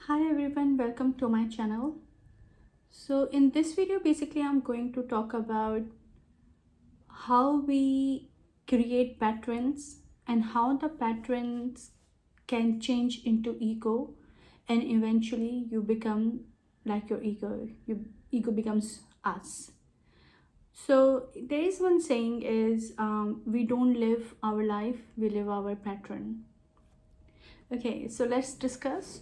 Hi everyone, welcome to my channel. So in this video basically I'm going to talk about how we create patterns and how the patterns can change into ego and eventually you become like your ego. Your ego becomes us. So there is one saying is we don't live our life, we live our pattern. Okay, so let's discuss.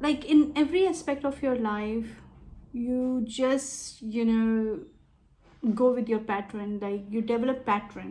like in every aspect of your life you just go with your pattern, like you develop pattern.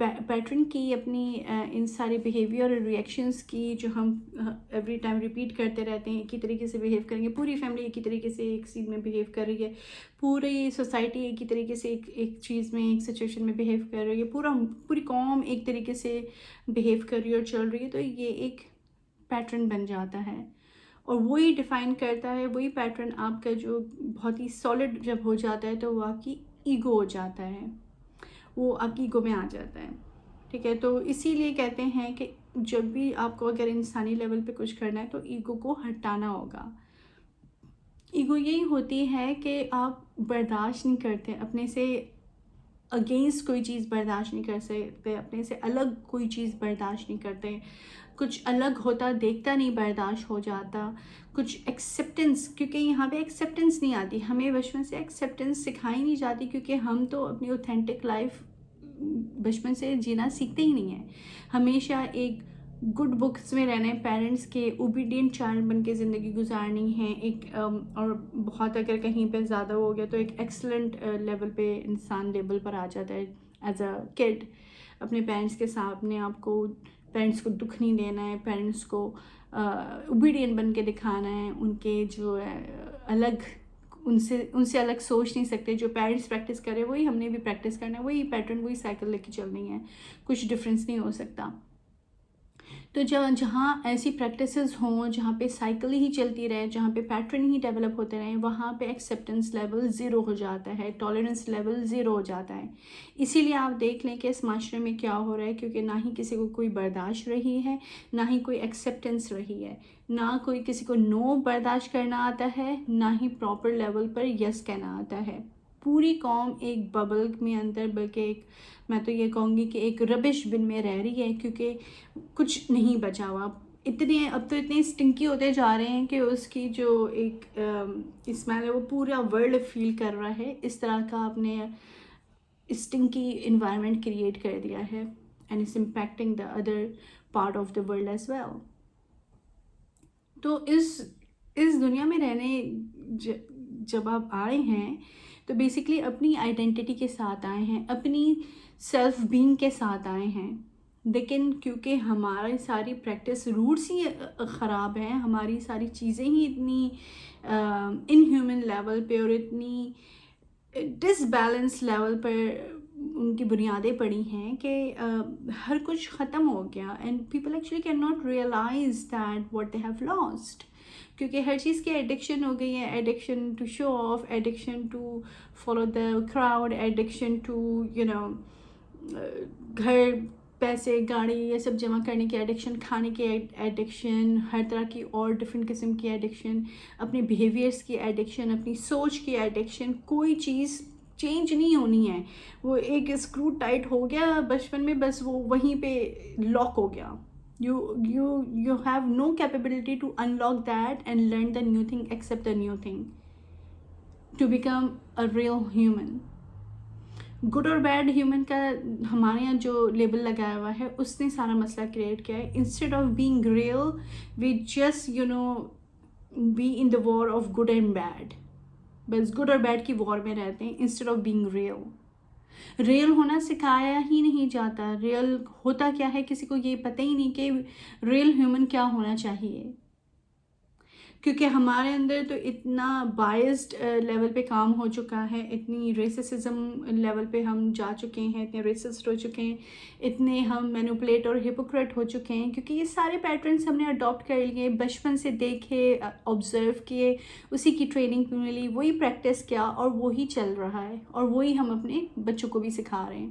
Pattern کی اپنی ان سارے behaviour اور reactions کی جو ہم every time repeat کرتے رہتے ہیں، ایک ہی طریقے سے بیہیو کریں گے، پوری فیملی ایک ہی طریقے سے ایک سین میں بیہیو کر رہی ہے، پوری سوسائٹی ایک ہی طریقے سے ایک چیز میں ایک سچویشن میں بیہیو کر رہی ہے، پوری قوم ایک طریقے سے بیہیو کر رہی ہے اور چل رہی ہے، تو یہ ایک پیٹرن بن جاتا ہے، اور وہی ڈیفائن کرتا ہے، وہی پیٹرن آپ کا جو بہت ہی سالڈ جب ہو جاتا ہے تو وہ آپ کی ایگو ہو جاتا ہے، وہ آپ کی ایگو میں آ جاتا ہے. ٹھیک ہے، تو اسی لیے کہتے ہیں کہ جب بھی آپ کو اگر انسانی لیول پہ کچھ کرنا ہے تو ایگو کو ہٹانا ہوگا. ایگو یہی ہوتی ہے کہ آپ برداشت نہیں کرتے، اپنے سے اگینسٹ کوئی چیز برداشت نہیں کر سکتے، اپنے سے الگ کوئی چیز برداشت نہیں کرتے، کچھ الگ ہوتا دیکھتا نہیں برداشت ہو جاتا، کچھ ایکسیپٹنس، کیونکہ یہاں پہ ایکسیپٹنس نہیں آتی، ہمیں بچپن سے ایکسیپٹنس سکھائی نہیں جاتی، کیونکہ ہم تو اپنی اوتھینٹک لائف بچپن سے جینا سیکھتے ہی نہیں ہیں. ہمیشہ ایک گڈ بکس میں رہنا ہے، پیرنٹس کے اوبیڈینٹ چائلڈ بن کے زندگی گزارنی ہے، ایک اور بہت اگر کہیں پہ زیادہ ہو گیا تو ایک ایکسلنٹ لیول پہ انسان لیول پر آ جاتا ہے ایز اے کڈ. اپنے پیرنٹس کے سامنے آپ کو پیرنٹس کو دکھ نہیں دینا ہے، پیرنٹس کو اوبیڈینٹ بن کے دکھانا ہے، ان کے جو الگ ان سے الگ سوچ نہیں سکتے. جو پیرنٹس پریکٹس کرے وہی ہم نے بھی پریکٹس کرنا ہے، وہی پیٹرن وہی سائیکل لے کے چلنی ہے، کچھ ڈفرینس نہیں ہو سکتا. تو جہاں ایسی پریکٹسز ہوں، جہاں پہ سائیکل ہی چلتی رہے، جہاں پہ پیٹرن ہی ڈیولپ ہوتے رہیں، وہاں پہ ایکسیپٹنس لیول زیرو ہو جاتا ہے، ٹالرنس لیول زیرو ہو جاتا ہے. اسی لیے آپ دیکھ لیں کہ اس معاشرے میں کیا ہو رہا ہے، کیونکہ نہ ہی کسی کو کوئی برداشت رہی ہے، نہ ہی کوئی ایکسیپٹنس رہی ہے، نہ کوئی کسی کو نو برداشت کرنا آتا ہے، نہ ہی پراپر لیول پر یس کہنا آتا ہے. پوری قوم ایک ببل میں اندر، بلکہ ایک میں تو یہ کہوں گی کہ ایک ربش بن میں رہ رہی ہے، کیونکہ کچھ نہیں بچا ہوا. اب تو اتنے اسٹنکی ہوتے جا رہے ہیں کہ اس کی جو ایک اسمیل ہے وہ پورا ورلڈ فیل کر رہا ہے. اس طرح کا آپ نے اسٹنکی انوائرمنٹ کریٹ کر دیا ہے، and it's impacting the other part of the world as well. تو اس دنیا میں رہنے جب آپ آئے ہیں تو بیسکلی اپنی آئیڈینٹی کے ساتھ آئے ہیں، اپنی سیلف بینگ کے ساتھ آئے ہیں. لیکن کیونکہ ہماری ساری پریکٹس روٹس ہی خراب ہیں، ہماری ساری چیزیں ہی اتنی ان ہیومن لیول پہ اور اتنی ڈس بیلنس لیول پر ان کی بنیادیں پڑی ہیں کہ ہر کچھ ختم ہو گیا. And people actually can not realise that what they have lost, کیونکہ ہر چیز کی ایڈکشن ہو گئی ہے. Addiction to show off, addiction to follow the crowd, addiction to گھر، پیسے، گاڑی، یہ سب جمع کرنے کی ایڈکشن، کھانے کی ایڈکشن، ہر طرح کی اور ڈفرینٹ قسم کی ایڈکشن، اپنے بیہیویئرس کی ایڈکشن، اپنی سوچ کی ایڈکشن. کوئی چیز چینج نہیں ہونی ہے، وہ ایک اسکرو ٹائٹ ہو گیا بچپن میں، بس وہ وہیں پہ لاک ہو گیا. You have no capability to unlock that and learn the new thing, accept the new thing, to become a real human. Good اور بیڈ ہیومن کا ہمارے یہاں جو لیبل لگایا ہوا ہے اس نے سارا مسئلہ کریٹ کیا ہے. Instead of being real we just be in the war of good and bad. بس گڈ اور بیڈ کی وار میں رہتے ہیں instead of being real. Real ہونا سکھایا ہی نہیں جاتا. ریئل ہوتا کیا ہے کسی کو یہ پتہ ہی نہیں کہ ریئل ہیومن کیا ہونا چاہیے، کیونکہ ہمارے اندر تو اتنا بائسڈ لیول پہ کام ہو چکا ہے، اتنی ریسسزم لیول پہ ہم جا چکے ہیں، اتنے ریسسٹ ہو چکے ہیں، اتنے ہم مینوپولیٹ اور ہپوکریٹ ہو چکے ہیں، کیونکہ یہ سارے پیٹرنس ہم نے اڈاپٹ کر لیے، بچپن سے دیکھے، آبزرو کیے، اسی کی ٹریننگ ملی، وہی پریکٹس کیا اور وہی چل رہا ہے، اور وہی ہم اپنے بچوں کو بھی سکھا رہے ہیں.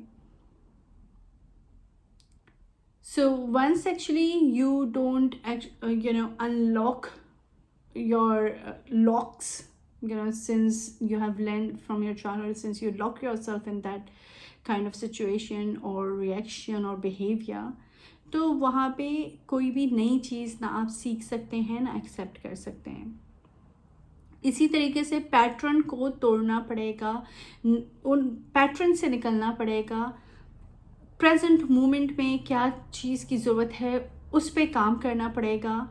So once actually you don't unlock your locks, since you have learned from your childhood, since you lock yourself in that kind of situation or reaction or behavior, تو وہاں پہ کوئی بھی نئی چیز نہ آپ سیکھ سکتے ہیں نہ ایکسیپٹ کر سکتے ہیں. اسی طریقے سے پیٹرن کو توڑنا پڑے گا، ان پیٹرن سے نکلنا پڑے گا. پریزنٹ مومنٹ میں کیا چیز کی ضرورت ہے اس پہ کام کرنا پڑے گا.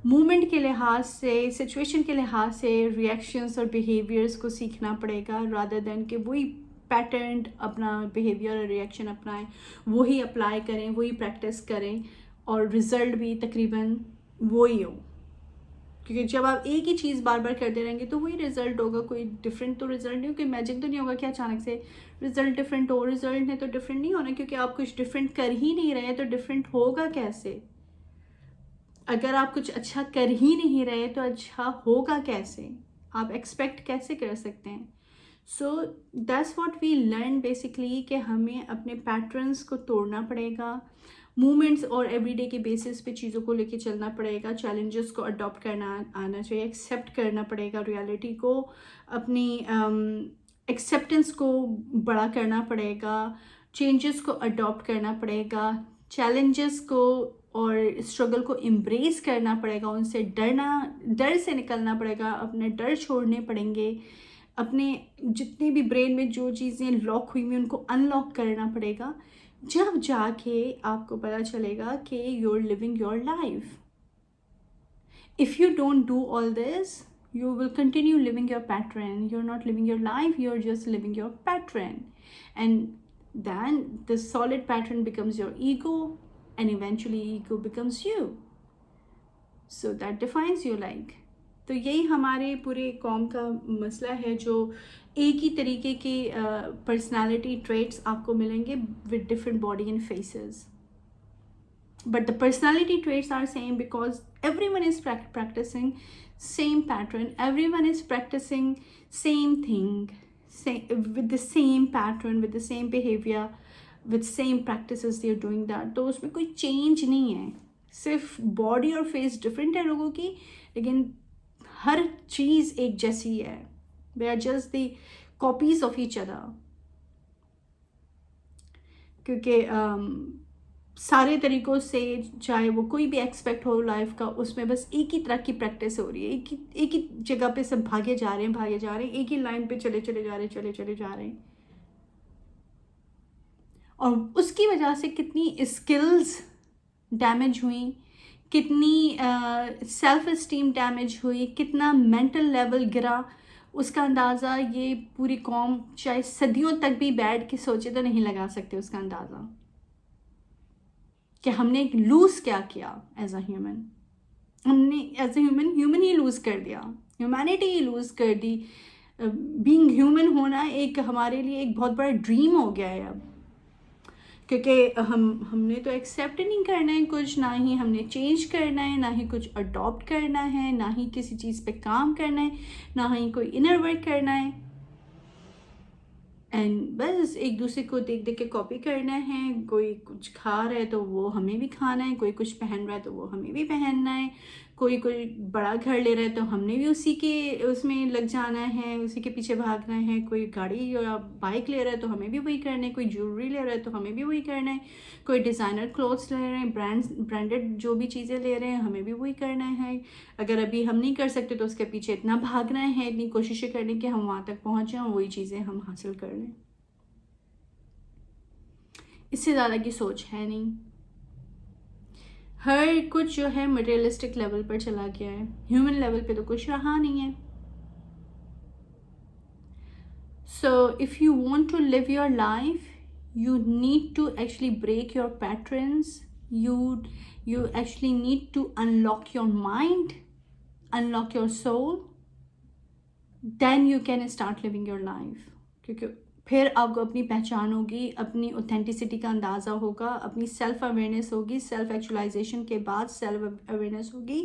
مومنٹ کے لحاظ سے، سچویشن کے لحاظ سے ریئیکشنز اور بیہیویئرس کو سیکھنا پڑے گا، رادر دین کہ وہی پیٹرن اپنا بیہیویئر اور ریئیکشن اپنائیں, وہی اپلائی کریں, وہی پریکٹس کریں, اور رزلٹ بھی تقریباً وہی ہو. کیونکہ جب آپ ایک ہی چیز بار بار کرتے رہیں گے تو وہی رزلٹ ہوگا, کوئی ڈفرینٹ تو رزلٹ نہیں ہوگا, کوئی میجک تو نہیں ہوگا کہ اچانک سے رزلٹ ڈفرینٹ ہو. رزلٹ نے تو ڈفرینٹ نہیں ہونا, کیونکہ آپ کچھ ڈفرینٹ کر ہی نہیں رہے تو ڈفرینٹ ہوگا کیسے؟ اگر آپ کچھ اچھا کر ہی نہیں رہے تو اچھا ہوگا کیسے؟ آپ ایکسپیکٹ کیسے کر سکتے ہیں؟ So that's what we learn basically, کہ ہمیں اپنے پیٹرنس کو توڑنا پڑے گا, مومنٹس اور ایوری ڈے کے بیسس پہ چیزوں کو لے کے چلنا پڑے گا, چیلنجز کو اڈاپٹ کرنا آنا چاہیے, ایکسیپٹ کرنا پڑے گا ریالٹی کو, اپنی ایکسیپٹنس کو بڑا کرنا پڑے گا, چینجز کو اڈاپٹ کرنا پڑے گا, چیلنجز کو اور اسٹرگل کو امبریس کرنا پڑے گا, ان سے ڈر سے نکلنا پڑے گا, اپنے ڈر چھوڑنے پڑیں گے, اپنے جتنے بھی برین میں جو چیزیں لاک ہوئی ہیں ان کو ان لاک کرنا پڑے گا. جب جا کے آپ کو پتہ چلے گا کہ you are living your life. If you don't do all this, you will continue living your pattern. You're not living your life, you're just living your pattern. And then the solid pattern becomes your ego, and eventually ego becomes you. So that defines you like. تو یہی ہمارے پورے قوم کا مسئلہ ہے, جو ایک ہی طریقے کے پرسنالٹی ٹریٹس آپ کو ملیں گے with different body and faces. But the personality traits are same because everyone is practicing same pattern, everyone is practicing same thing, with the same pattern, with the same behavior, with same practices they are doing that. تو اس میں کوئی change نہیں ہے, صرف body اور face different ہے لوگوں کی, لیکن ہر چیز ایک جیسی ہے. they are just the copies of each other. کیونکہ سارے طریقوں سے چاہے وہ کوئی بھی ایکسپیکٹ ہو لائف کا, اس میں بس ایک ہی طرح کی پریکٹس ہو رہی ہے, ایک ہی جگہ پہ سب بھاگے جا رہے ہیں, ایک ہی لائن پہ چلے جا رہے ہیں. اور اس کی وجہ سے کتنی اسکلز ڈیمیج ہوئیں, کتنی سیلف اسٹیم ڈیمیج ہوئی, کتنا مینٹل لیول گرا, اس کا اندازہ یہ پوری قوم چاہے صدیوں تک بھی بیٹھ کے سوچے تو نہیں لگا سکتے اس کا اندازہ, کہ ہم نے لوز کیا ایز اے ہیومن. ہم نے ایز اے ہیومن ہی لوز کر دیا, ہیومینٹی ہی لوز کر دی. بینگ ہیومن ہونا ایک ہمارے لیے ایک بہت بڑا ڈریم ہو گیا ہے اب, کیونکہ ہم نے تو ایکسیپٹ نہیں کرنا ہے کچھ, نہ ہی ہم نے چینج کرنا ہے, نہ ہی کچھ اڈاپٹ کرنا ہے, نہ ہی کسی چیز پہ کام کرنا ہے, نہ ہی کوئی انر ورک کرنا ہے. اینڈ بس ایک دوسرے کو دیکھ کے کاپی کرنا ہے. کوئی کچھ کھا رہا ہے تو وہ ہمیں بھی کھانا ہے, کوئی کچھ پہن رہا ہے تو وہ ہمیں بھی پہننا ہے, کوئی بڑا گھر لے رہا ہے تو ہم نے بھی اسی کے اس میں لگ جانا ہے, اسی کے پیچھے بھاگنا ہے. کوئی گاڑی یا بائک لے رہا ہے تو ہمیں بھی وہی کرنا ہے, کوئی جیولری لے رہا ہے تو ہمیں بھی وہی کرنا ہے, کوئی ڈیزائنر کلوتھس لے رہے ہیں, برانڈڈ جو بھی چیزیں لے رہے ہیں ہمیں بھی وہی کرنا ہے. اگر ابھی ہم نہیں کر سکتے تو اس کے پیچھے اتنا بھاگنا ہے, اتنی کوششیں کرنی کہ ہم وہاں تک پہنچ جائیں, وہی چیزیں ہم حاصل کر لیں. اس سے زیادہ کی سوچ ہے نہیں. ہر کچھ جو ہے مٹیریلسٹک لیول پر چلا گیا ہے, ہیومن لیول پہ تو کچھ رہا نہیں ہے. So if you want to live your life, you need to actually break your patterns, you actually need to unlock your mind, unlock your soul, then you can start living your life. کیونکہ پھر آپ کو اپنی پہچان ہوگی, اپنی authenticity کا اندازہ ہوگا, اپنی سیلف اویئرنیس ہوگی, سیلف ایکچولائزیشن کے بعد سیلف اویئرنیس ہوگی.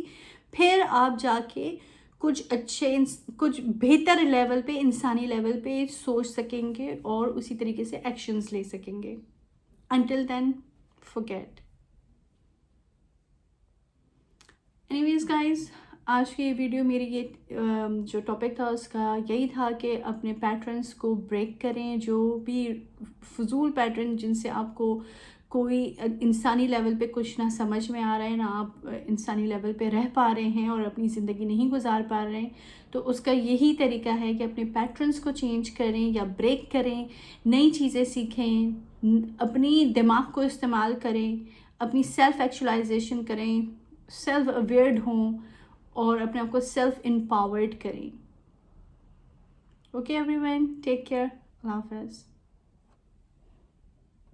پھر آپ جا کے کچھ اچھے کچھ بہتر لیول پہ, انسانی لیول پہ سوچ سکیں گے اور اسی طریقے سے ایکشنز لے سکیں گے. Until then forget. Anyways guys, آج کی یہ ویڈیو میری یہ جو ٹاپک تھا اس کا یہی تھا کہ اپنے پیٹرنس کو بریک کریں. جو بھی فضول پیٹرن جن سے آپ کو کوئی انسانی لیول پہ کچھ نہ سمجھ میں آ رہا ہے, نہ آپ انسانی لیول پہ رہ پا رہے ہیں اور اپنی زندگی نہیں گزار پا رہے ہیں, تو اس کا یہی طریقہ ہے کہ اپنے پیٹرنس کو چینج کریں یا بریک کریں, نئی چیزیں سیکھیں, اپنی دماغ کو استعمال کریں, اپنی سیلف ایکچولائزیشن کریں, سیلف اویئرڈ ہوں اور اپنے آپ کو سیلف امپاورڈ کریں. Okay everyone, take care, اللہ حافظ.